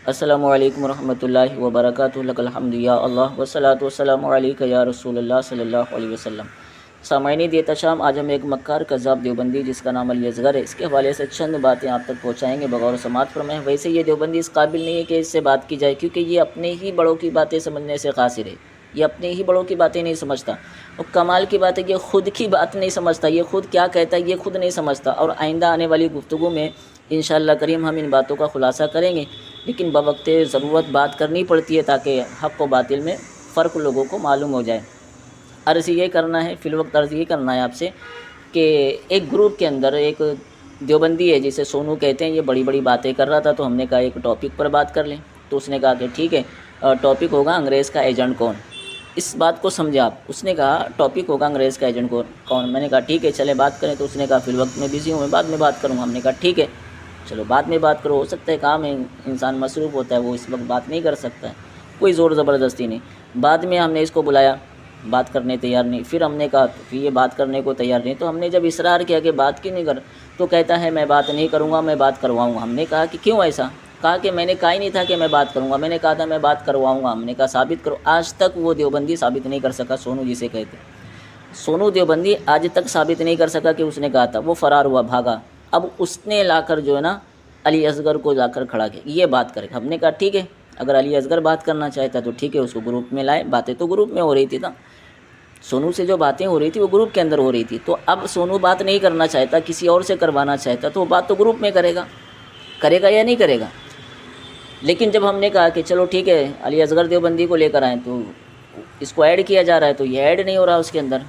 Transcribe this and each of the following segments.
السلام علیکم ورحمۃ اللہ وبرکاتہ، لک الحمد یا اللہ والصلاۃ والسلام علیک یا رسول اللہ صلی اللہ علیہ وسلم۔ سامعین دیتا شام، آج ہم ایک مکار کذاب دیوبندی جس کا نام علی اصغر ہے، اس کے حوالے سے چند باتیں آپ تک پہنچائیں گے، بغور سماعت فرمائیں۔ ویسے یہ دیوبندی اس قابل نہیں ہے کہ اس سے بات کی جائے، کیونکہ یہ اپنے ہی بڑوں کی باتیں سمجھنے سے قاصر ہے، یہ اپنے ہی بڑوں کی باتیں نہیں سمجھتا، اور کمال کی بات ہے کہ یہ خود کی بات نہیں سمجھتا، یہ خود کیا کہتا ہے یہ خود نہیں سمجھتا، اور آئندہ آنے والی گفتگو میں انشاءاللہ کریم ہم ان باتوں کا خلاصہ کریں گے، لیکن بوقت ضرورت بات کرنی پڑتی ہے تاکہ حق و باطل میں فرق لوگوں کو معلوم ہو جائے۔ عرض یہ کرنا ہے، فی الوقت عرض یہ کرنا ہے آپ سے کہ ایک گروپ کے اندر ایک دیوبندی ہے جسے سونو کہتے ہیں، یہ بڑی بڑی باتیں کر رہا تھا، تو ہم نے کہا ایک ٹاپک پر بات کر لیں، تو اس نے کہا کہ ٹھیک ہے، ٹاپک ہوگا انگریز کا ایجنٹ کون۔ اس بات کو سمجھے آپ، اس نے کہا ٹاپک ہوگا انگریز کا ایجنٹ کون۔ میں نے کہا ٹھیک ہے چلے بات کریں، تو اس نے کہا فی الوقت میں بزی ہوں، میں بعد میں بات کروں گا۔ ہم نے کہا ٹھیک ہے چلو بعد میں بات کرو، ہو سکتا ہے کام ہے، انسان مصروف ہوتا ہے، وہ اس وقت بات نہیں کر سکتا ہے، کوئی زور زبردستی نہیں۔ بعد میں ہم نے اس کو بلایا، بات کرنے تیار نہیں، پھر ہم نے کہا کہ یہ بات کرنے کو تیار نہیں، تو ہم نے جب اصرار کیا کہ بات کیوں نہیں کر، تو کہتا ہے میں بات نہیں کروں گا، میں بات کرواؤں گا۔ ہم نے کہا کہ کیوں ایسا؟ کہا کہ میں نے کہا ہی نہیں تھا کہ میں بات کروں گا، میں نے کہا تھا میں بات کرواؤں گا۔ ہم نے کہا ثابت کرو۔ آج تک وہ دیوبندی ثابت نہیں کر سکا، سونو جسے کہتے ہیں، سونو دیوبندی آج تک ثابت نہیں کر سکا کہ اس نے کہا تھا، وہ فرار ہوا، بھاگا۔ اب اس نے لا کر جو ہے نا علی اصغر کو لا کر کھڑا کیا، یہ بات کرے۔ ہم نے کہا ٹھیک ہے، اگر علی اصغر بات کرنا چاہتا تو ٹھیک ہے، اس کو گروپ میں لائے، باتیں تو گروپ میں ہو رہی تھی نا، سونو سے جو باتیں ہو رہی تھی وہ گروپ کے اندر ہو رہی تھی، تو اب سونو بات نہیں کرنا چاہتا، کسی اور سے کروانا چاہتا، تو وہ بات تو گروپ میں کرے گا یا نہیں کرے گا۔ لیکن جب ہم نے کہا کہ چلو ٹھیک ہے علی اصغر دیوبندی کو لے کر آئیں، تو اس کو ایڈ کیا جا رہا ہے، تو یہ ایڈ نہیں ہو رہا اس کے اندر،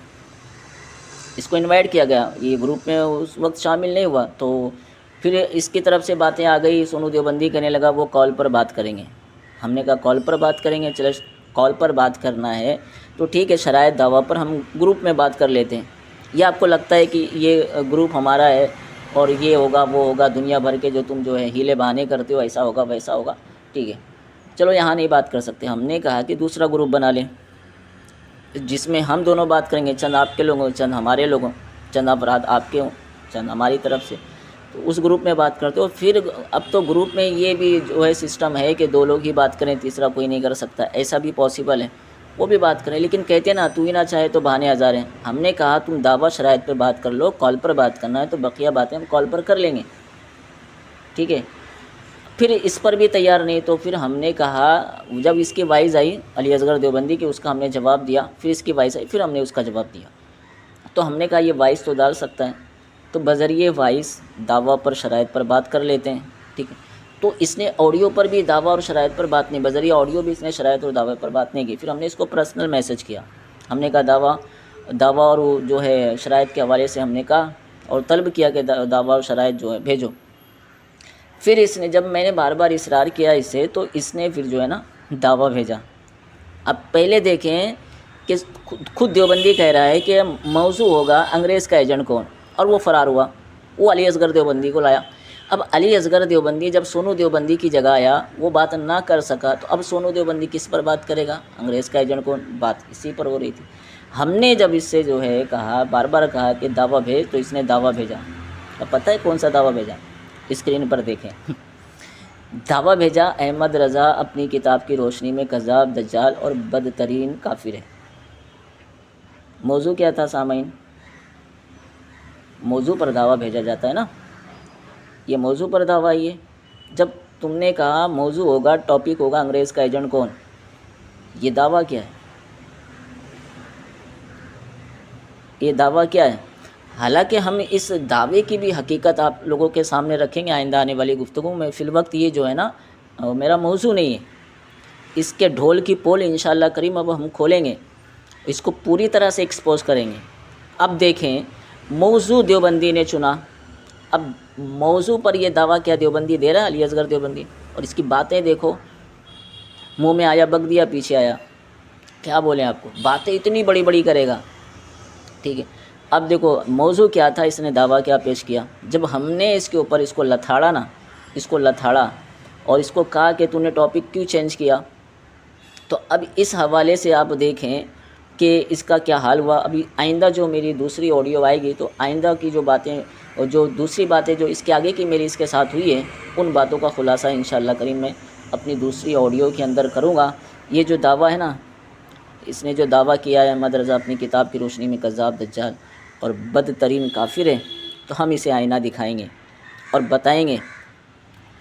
اس کو انوائٹ کیا گیا، یہ گروپ میں اس وقت شامل نہیں ہوا، تو پھر اس کی طرف سے باتیں آ گئی، سونو دیوبندی کہنے لگا وہ کال پر بات کریں گے۔ ہم نے کہا کال پر بات کریں گے، چلے کال پر بات کرنا ہے تو ٹھیک ہے، شرائط دعویٰ پر ہم گروپ میں بات کر لیتے ہیں۔ یہ آپ کو لگتا ہے کہ یہ گروپ ہمارا ہے اور یہ ہوگا وہ ہوگا، دنیا بھر کے جو تم جو ہے ہیلے بہانے کرتے ہو، ایسا ہوگا ویسا ہوگا، ٹھیک ہے چلو یہاں نہیں بات کر سکتے۔ ہم نے کہا کہ دوسرا گروپ بنا لیں جس میں ہم دونوں بات کریں گے، چند آپ کے لوگوں، چند ہمارے لوگوں، چند افراد آپ کے ہوں، چند ہماری طرف سے، تو اس گروپ میں بات کرتے ہو۔ پھر اب تو گروپ میں یہ بھی جو ہے سسٹم ہے کہ 2 لوگ ہی بات کریں، تیسرا کوئی نہیں کر سکتا، ایسا بھی پاسبل ہے، وہ بھی بات کریں، لیکن کہتے نا تو ہی نہ چاہے تو بہانے ہزار ہیں۔ ہم نے کہا تم دعویٰ شرائط پہ بات کر لو، کال پر بات کرنا ہے تو بقیہ باتیں ہم کال پر کر لیں گے، ٹھیک ہے۔ پھر اس پر بھی تیار نہیں، تو پھر ہم نے کہا جب اس کی وائس آئی علی اصغر دیوبندی کی، اس کا ہم نے جواب دیا، پھر اس کی وائس آئی، پھر ہم نے اس کا جواب دیا، تو ہم نے کہا یہ وائس تو ڈال سکتا ہے، تو بذریعہ وائس دعویٰ پر شرائط پر بات کر لیتے ہیں، ٹھیک ہے۔ تو اس نے آڈیو پر بھی دعویٰ اور شرائط پر بات نہیں، بذریعہ آڈیو بھی اس نے شرائط اور دعوے پر بات نہیں کی۔ پھر ہم نے اس کو پرسنل میسج کیا، ہم نے کہا دعویٰ اور جو ہے شرائط کے حوالے سے ہم نے کہا اور طلب کیا کہ دعویٰ اور شرائط جو ہے بھیجو۔ پھر اس نے، جب میں نے بار بار اصرار کیا اس سے، تو اس نے پھر جو ہے نا دعویٰ بھیجا۔ اب پہلے دیکھیں کہ خود دیوبندی کہہ رہا ہے کہ موضوع ہوگا انگریز کا ایجنٹ کون، اور وہ فرار ہوا، وہ علی اصغر دیوبندی کو لایا۔ اب علی اصغر دیوبندی جب سونو دیوبندی کی جگہ آیا، وہ بات نہ کر سکا، تو اب سونو دیوبندی کس پر بات کرے گا؟ انگریز کا ایجنٹ کون، بات اسی پر ہو رہی تھی۔ ہم نے جب اس سے جو ہے کہا، بار بار کہا کہ دعویٰ بھیج، تو اس نے دعویٰ بھیجا۔ اب پتہ ہے کون سا دعویٰ بھیجا؟ اسکرین پر دیکھیں، دعویٰ بھیجا احمد رضا اپنی کتاب کی روشنی میں کذاب، دجال اور بدترین کافر ہے۔ موضوع کیا تھا سامعین؟ موضوع پر دعویٰ بھیجا جاتا ہے نا، یہ موضوع پر دعویٰ ہی ہے۔ جب تم نے کہا موضوع ہوگا، ٹاپک ہوگا انگریز کا ایجنٹ کون، یہ دعویٰ کیا ہے؟ یہ دعویٰ کیا ہے؟ حالانکہ ہم اس دعوے کی بھی حقیقت آپ لوگوں کے سامنے رکھیں گے آئندہ آنے والی گفتگو میں۔ فی الوقت یہ جو ہے نا میرا موضوع نہیں ہے، اس کے ڈھول کی پول انشاءاللہ کریم اب ہم کھولیں گے، اس کو پوری طرح سے ایکسپوز کریں گے۔ اب دیکھیں موضوع دیوبندی نے چنا، اب موضوع پر یہ دعویٰ کیا دیوبندی دے رہا ہے، علی اصغر دیوبندی، اور اس کی باتیں دیکھو، منہ میں آیا بک دیا پیچھے آیا، کیا بولیں آپ کو، باتیں اتنی بڑی بڑی کرے گا، ٹھیک ہے۔ اب دیکھو موضوع کیا تھا، اس نے دعویٰ کیا پیش کیا۔ جب ہم نے اس کے اوپر اس کو لتھاڑا نا، اس کو لتھاڑا اور اس کو کہا کہ تو نے ٹاپک کیوں چینج کیا، تو اب اس حوالے سے آپ دیکھیں کہ اس کا کیا حال ہوا۔ ابھی آئندہ جو میری دوسری آڈیو آئے گی، تو آئندہ کی جو باتیں اور جو دوسری باتیں جو اس کے آگے کی میری اس کے ساتھ ہوئی ہے، ان باتوں کا خلاصہ انشاءاللہ کریم میں اپنی دوسری آڈیو کے اندر کروں گا۔ یہ جو دعویٰ ہے نا، اس نے جو دعویٰ کیا ہے احمد رضا اپنی کتاب کی روشنی میں کذاب، دجال اور بدترین کافر ہے، تو ہم اسے آئینہ دکھائیں گے اور بتائیں گے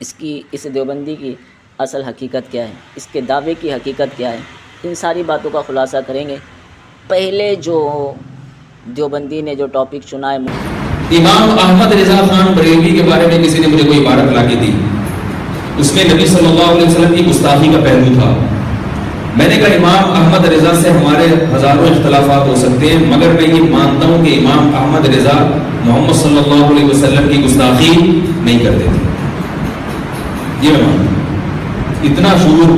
اس دیوبندی کی اصل حقیقت کیا ہے، اس کے دعوے کی حقیقت کیا ہے۔ ان ساری باتوں کا خلاصہ کریں گے۔ پہلے جو دیوبندی نے جو ٹاپک چنا ہے، امام احمد رضا خان بریلوی کے بارے میں کسی نے مجھے کوئی عبارت لا کے دی، اس میں نبی صلی اللہ علیہ وسلم کی گستاخی کا پہلو تھا۔ میں نے کہا امام احمد رضا سے ہمارے ہزاروں اختلافات ہو سکتے ہیں، مگر میں یہ مانتا ہوں کہ امام احمد رضا محمد صلی اللہ علیہ وسلم کی گستاخی نہیں کرتے تھے۔ یہ میں مانتا ہوں۔ اتنا شعور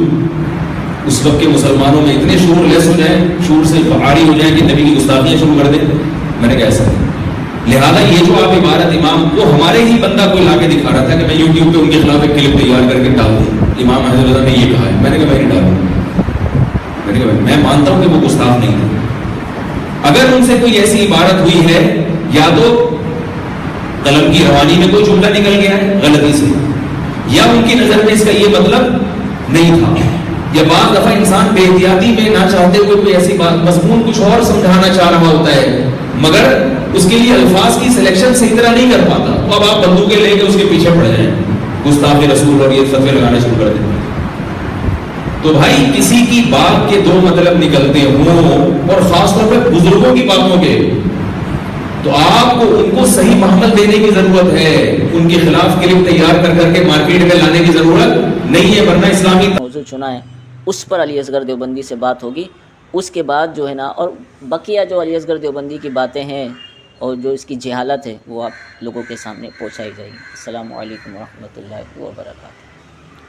اس وقت کے مسلمانوں میں، اتنے شعور لیس ہو جائیں، شعور سے بھاری ہو جائیں کہ نبی کی گستاخیاں شروع کر دیں، میں نے کہا ایسا نہیں۔ لہٰذا یہ جو آپ عبارت امام کو ہمارے ہی بندہ کوئی لا کے دکھا رہا تھا کہ میں یوٹیوب پہ ان کے خلاف ایک کلپ تیار کر کے ڈال دوں، امام احمد رضا نے یہ کہا ہے، میں نے کہا میں نہیں ڈالوں۔ میں نے کہا میں مانتا ہوں کہ وہ گستاخ نہیں تھے۔ اگر ان سے کوئی ایسی عبارت ہوئی ہے، یا تو قلم کی روانی میں کوئی جملہ نکل گیا ہے غلطی سے، یا ان کی نظر میں اس کا یہ مطلب نہیں تھا، یا بعض دفعہ انسان بے احتیاطی میں نہ چاہتے ہوئے کوئی ایسی بات، مضمون کچھ اور سمجھانا چاہ رہا ہوتا ہے، مگر اس کے لیے الفاظ کی سلیکشن صحیح طرح نہیں کر پاتا، تو اب آپ بندوقیں لے کے اس کے پیچھے پڑ جائیں، گستاخ رسول اور یہ فتوے لگانے شروع کر دیں۔ تو بھائی کسی کی بات کے دو مطلب نکلتے ہوں، اور خاص طور پہ بزرگوں کی باتوں کے، تو آپ کو ان کو صحیح محمل دینے کی ضرورت ہے، ان کے خلاف کلپ تیار کر کر کے مارکیٹ میں لانے کی ضرورت نہیں ہے، ورنہ اسلامی موضوع چنا ہے اس پر علی اصغر دیوبندی سے بات ہوگی۔ اس کے بعد جو ہے نا، اور بقیہ جو علی اصغر دیوبندی کی باتیں ہیں اور جو اس کی جہالت ہے، وہ آپ لوگوں کے سامنے پہنچائی جائے گی۔ السلام علیکم ورحمۃ اللہ وبرکاتہ۔